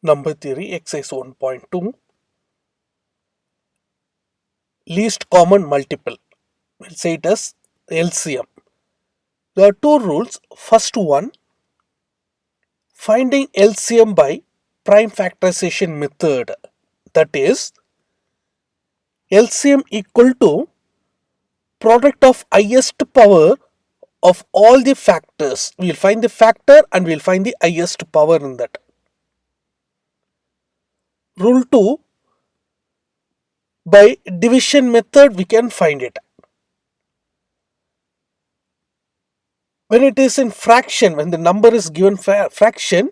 Number theory, exercise 1.2, least common multiple. We'll say it as LCM. There are two rules. First one, finding LCM by prime factorization method. That is, LCM equal to product of highest power of all the factors. We'll find the factor and we'll find the highest power in that. Rule 2, by division method we can find it. When it is in fraction, when the number is given fraction,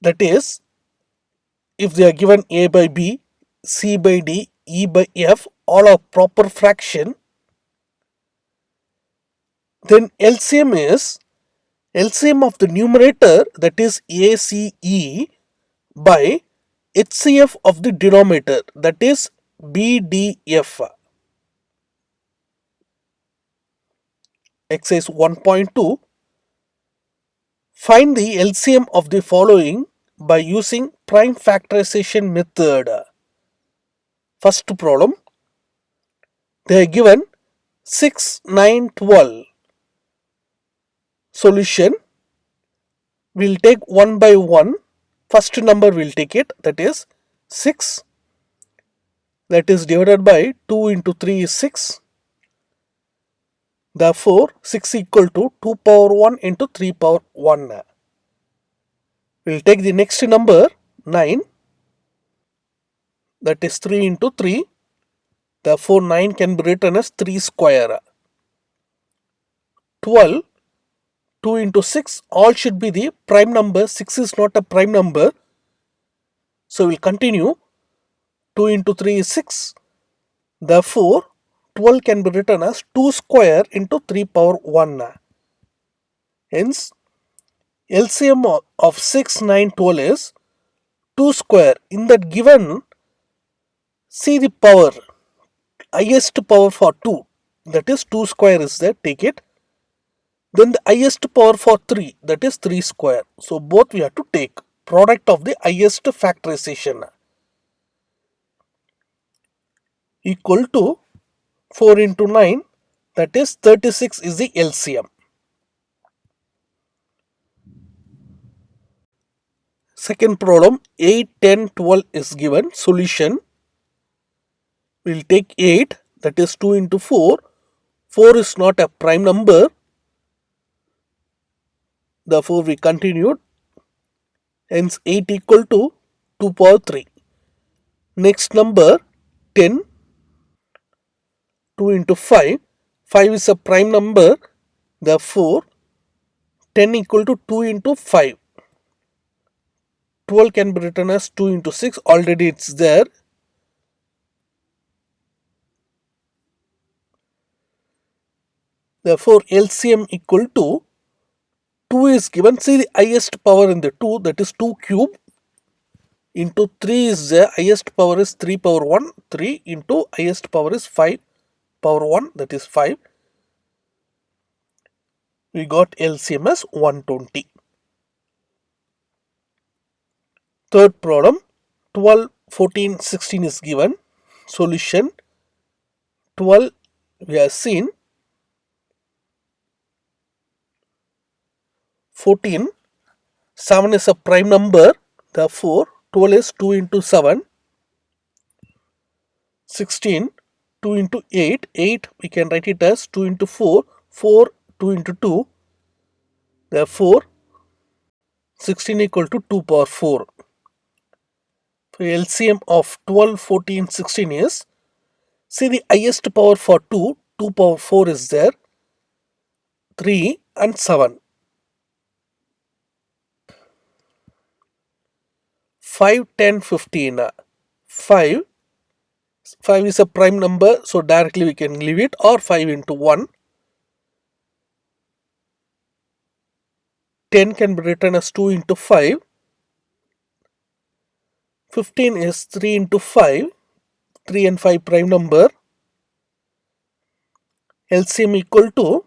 that is, if they are given a by b, c by d, e by f, all are proper fraction, then LCM is LCM of the numerator, that is ACE, by HCF of the denominator, that is BDF. Exercise 1.2, find the LCM of the following by using prime factorization method. First problem, they are given 6, 9, 12. Solution, we'll take one by one. First number we'll take it, that is 6, that is divided by 2 into 3 is 6. Therefore, 6 equal to 2 power 1 into 3 power 1. We'll take the next number 9, that is 3 into 3. Therefore, 9 can be written as 3 square. 12, 2 into 6, all should be the prime number. 6 is not a prime number. So, we'll continue. 2 into 3 is 6. Therefore, 12 can be written as 2 square into 3 power 1. Hence, LCM of 6, 9, 12 is 2 square. In that given, see the power, highest power for 2, that is 2 square is there, take it. Then the highest power for 3, that is 3 square. So both we have to take. Product of the highest factorization equal to 4 into 9, that is 36 is the LCM. Second problem, 8, 10, 12 is given. Solution, we'll take 8, that is 2 into 4. 4 is not a prime number. Therefore, we continued. Hence, 8 equal to 2 power 3. Next number, 10. 2 into 5. 5 is a prime number. Therefore, 10 equal to 2 into 5. 12 can be written as 2 into 6. Already it's there. Therefore, LCM equal to 2 is given. See the highest power in the 2, that is 2 cube, into 3 is the highest power is 3 power 1. 3 into highest power is 5 power 1, that is 5. We got LCM as 120. Third problem, 12, 14, 16 is given. Solution, 12 we have seen. 14, 7 is a prime number. Therefore, 12 is 2 into 7. 16, 2 into 8. 8 we can write it as 2 into 4. 4, 2 into 2. Therefore, 16 equal to 2 power 4. So, LCM of 12, 14, 16 is, see the highest power for 2, 2 power 4 is there, 3 and 7. 5, 10, 15. 5 is a prime number, so directly we can leave it, or 5 into 1. 10 can be written as 2 into 5. 15 is 3 into 5. 3 and 5 prime number. LCM equal to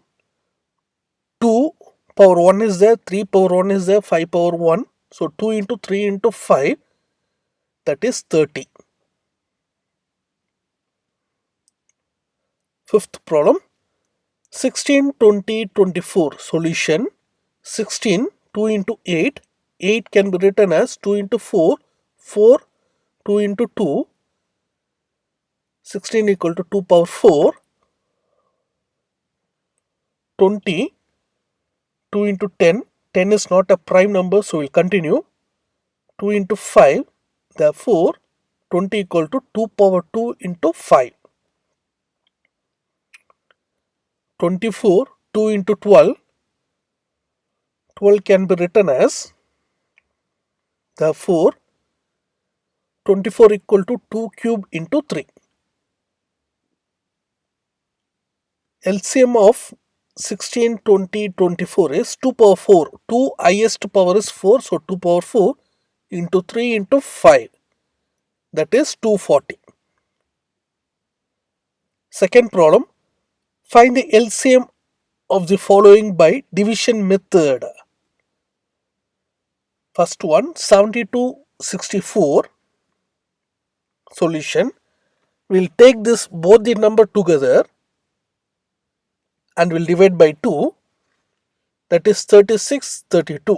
2 power 1 is there, 3 power 1 is there, 5 power 1. So 2 into 3 into 5, that is 30. Fifth problem, 16, 20, 24. Solution, 16, 2 into 8. 8 can be written as 2 into 4. 4, 2 into 2. 16 equal to 2 power 4. 20, 2 into 10. 10 is not a prime number, so we'll continue. 2 into 5. Therefore, 20 equal to 2 power 2 into 5. 24, 2 into 12. 12 can be written as, therefore, 24 equal to 2 cube into 3. LCM of 16, 20, 24 is 2 power 4. 2 highest power is 4, so 2 power 4 into 3 into 5. That is 240. Second problem, find the LCM of the following by division method. First one, 72, 64. Solution, we'll take this both the number together and we'll divide by 2. That is 36, 32.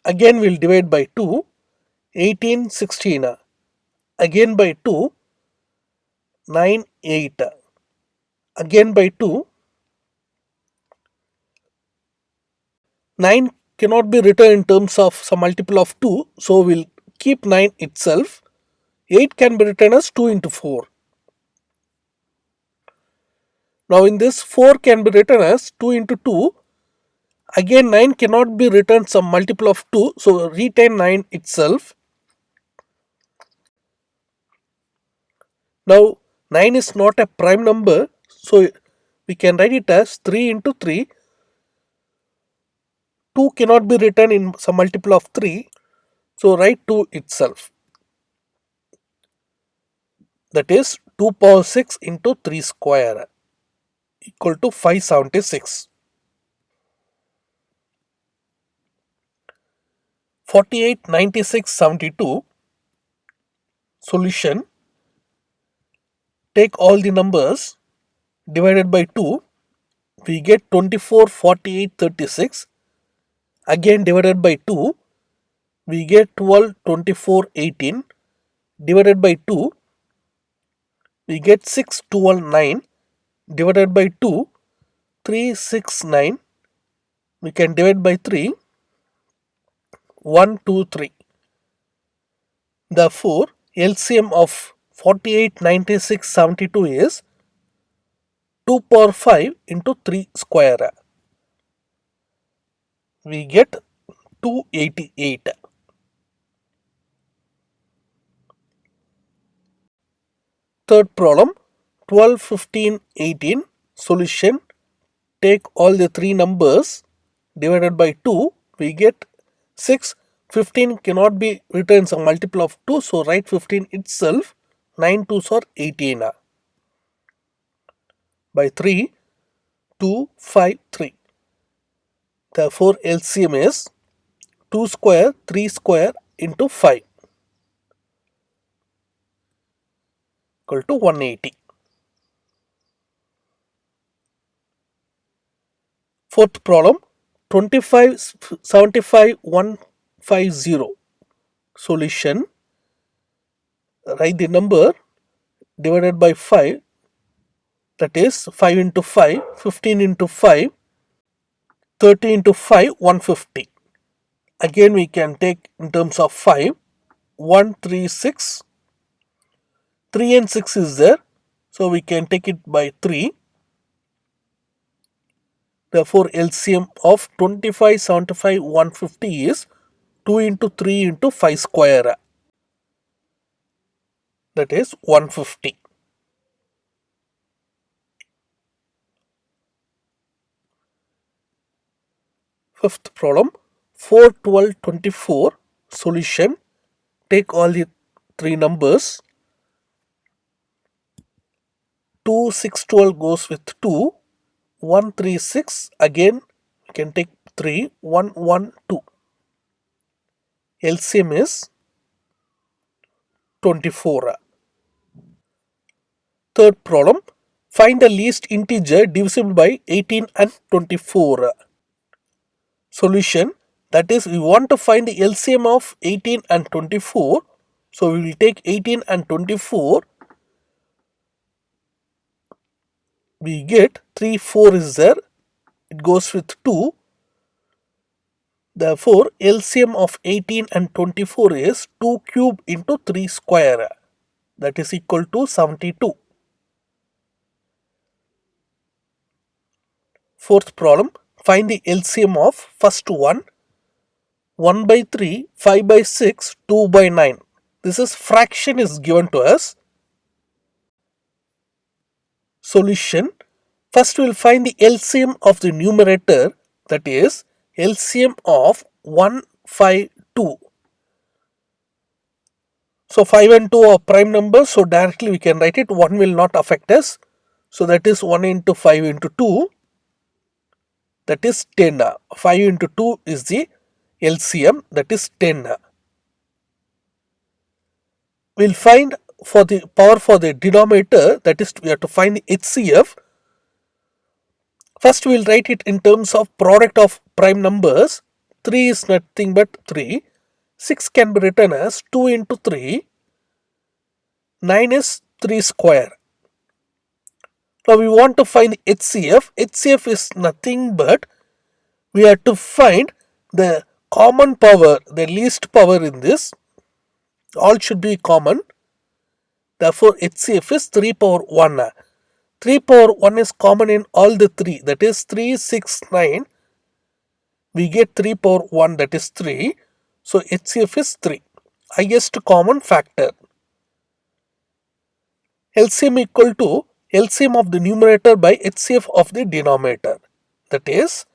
Again we'll divide by 2. 18, 16. Again by 2. 9, 8. Again by 2. 9 cannot be written in terms of some multiple of 2. So we'll keep 9 itself. 8 can be written as 2 into 4. Now in this 4 can be written as 2 into 2. Again 9 cannot be written some multiple of 2. So retain 9 itself. Now 9 is not a prime number. So we can write it as 3 into 3. 2 cannot be written in some multiple of 3. So write 2 itself. That is 2 power 6 into 3 square equal to 576. 48, 96, 72. Solution, take all the numbers divided by 2. We get 24, 48, 36. Again divided by 2. We get 12, 24, 18. Divided by 2. We get 6, 12, 9. Divided by 2. 3, 6, 9. We can divide by 3. 1, 2, 3. Therefore, LCM of 48, 96, 72 is 2 power 5 into 3 square. We get 288. Third problem, 12, 15, 18. Solution, take all the three numbers divided by 2. We get 6. 15 cannot be written as a multiple of 2. So write 15 itself. 9 2s are 18. By 3, 2, 5, 3. Therefore, LCM is 2 square, 3 square into 5 equal to 180. Fourth problem, 25, 75, 150. Solution, write the number divided by 5. That is 5 into 5, 15 into 5, 30 into 5, 150. Again we can take in terms of 5. 1, 3, 6. 3 and 6 is there. So we can take it by 3. Therefore LCM of 25, 75, 150 is 2 into 3 into 5 square. That is 150. Fifth problem, 4, 12, 24. Solution, take all the three numbers. 2, 6, 12 goes with 2. 1, 3, 6. Again, we can take 3, 1, 1, 2. LCM is 24. Third problem, find the least integer divisible by 18 and 24. Solution, that is, we want to find the LCM of 18 and 24. So we will take 18 and 24. We get 3, 4 is there. It goes with 2. Therefore, LCM of 18 and 24 is 2 cube into 3 square. That is equal to 72. Fourth problem, find the LCM of first one, 1 by 3, 5 by 6, 2 by 9. This is fraction is given to us. Solution, first we will find the LCM of the numerator, that is LCM of 1, 5, 2. So 5 and 2 are prime numbers, so directly we can write it, 1 will not affect us. So that is 1 into 5 into 2, that is 10. 5 into 2 is the LCM, that is 10. We will find for the power for the denominator, that is we have to find the HCF. First we will write it in terms of product of prime numbers. 3 is nothing but 3. 6 can be written as 2 into 3. 9 is 3 square. Now we want to find the HCF. HCF is nothing but we have to find the common power, the least power in this. All should be common. Therefore HCF is 3 power 1. 3 power 1 is common in all the 3, that is 3, 6, 9. We get 3 power 1, that is 3. So HCF is 3. Highest common factor. LCM equal to LCM of the numerator by HCF of the denominator. That is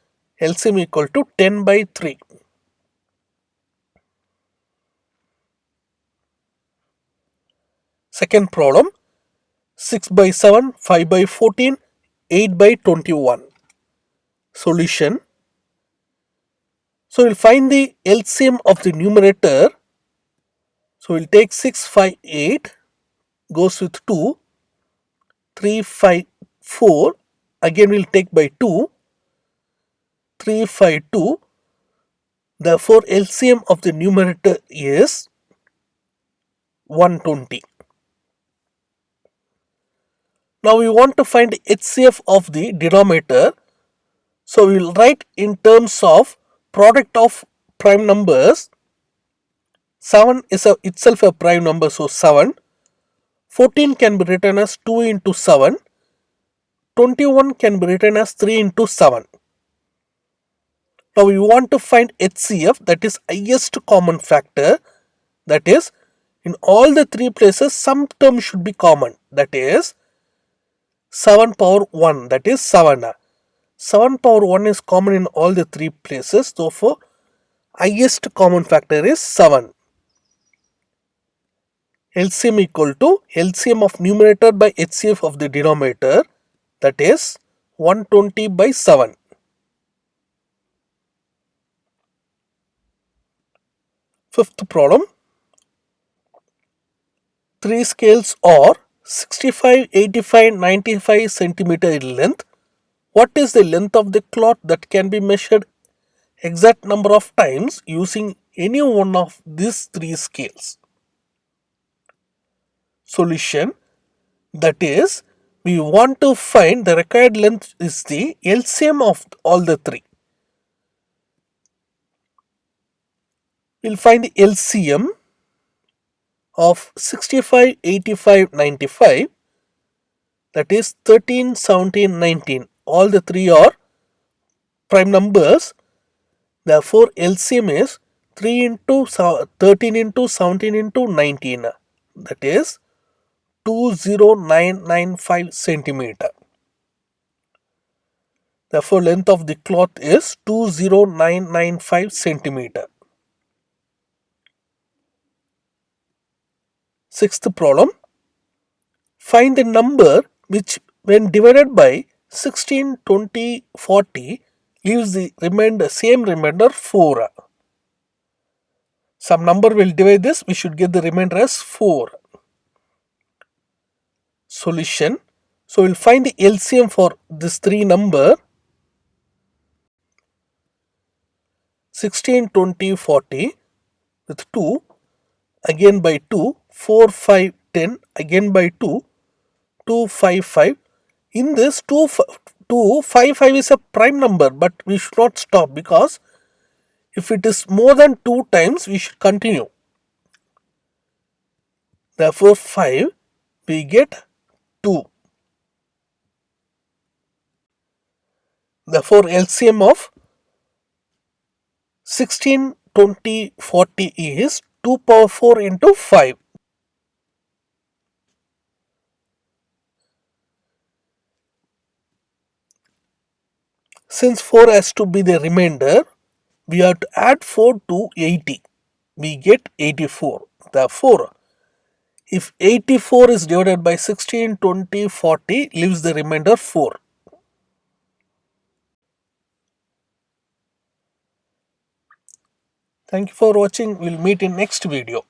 LCM equal to 10 by 3. Second problem, 6 by 7, 5 by 14, 8 by 21. Solution. So we'll find the LCM of the numerator. So we'll take 6, 5, 8, goes with 2, 3, 5, 4, again we'll take by 2, 3, 5, 2. Therefore LCM of the numerator is 120. Now we want to find HCF of the denominator. So we will write in terms of product of prime numbers. 7 is itself a prime number, so 7. 14 can be written as 2 into 7. 21 can be written as 3 into 7. Now we want to find HCF, that is highest common factor. That is, in all the 3 places some term should be common. That is 7 power 1, that is 7. 7 power 1 is common in all the 3 places. Therefore, highest common factor is 7. LCM equal to LCM of numerator by HCF of the denominator, that is 120 by 7. Fifth problem, 3 scales are 65, 85, 95 centimeter in length. What is the length of the cloth that can be measured exact number of times using any one of these 3 scales? Solution, that is, we want to find the required length is the LCM of all the 3. We'll find the LCM of 65, 85, 95, that is 13, 17, 19. All the 3 are prime numbers. Therefore, LCM is 3 into 13 into 17 into 19. That is 20995 centimeter. Therefore, length of the cloth is 20995 centimeter. Sixth problem, find the number which when divided by 16, 20, 40 leaves the same remainder 4. some number will divide this, we should get the remainder as 4. Solution. So we'll find the LCM for this 3 number. 16, 20, 40 with 2, again by 2, 4, 5, 10, again by 2, 2, 5, 5. In this 2, 5, 5 is a prime number, but we should not stop, because if it is more than 2 times, we should continue. Therefore 5, we get 2. Therefore LCM of 16, 20, 40 is 2 power 4 into 5. Since 4 has to be the remainder, we have to add 4 to 80. We get 84. Therefore, if 84 is divided by 16, 20, 40, leaves the remainder 4. Thank you for watching. We'll meet in next video.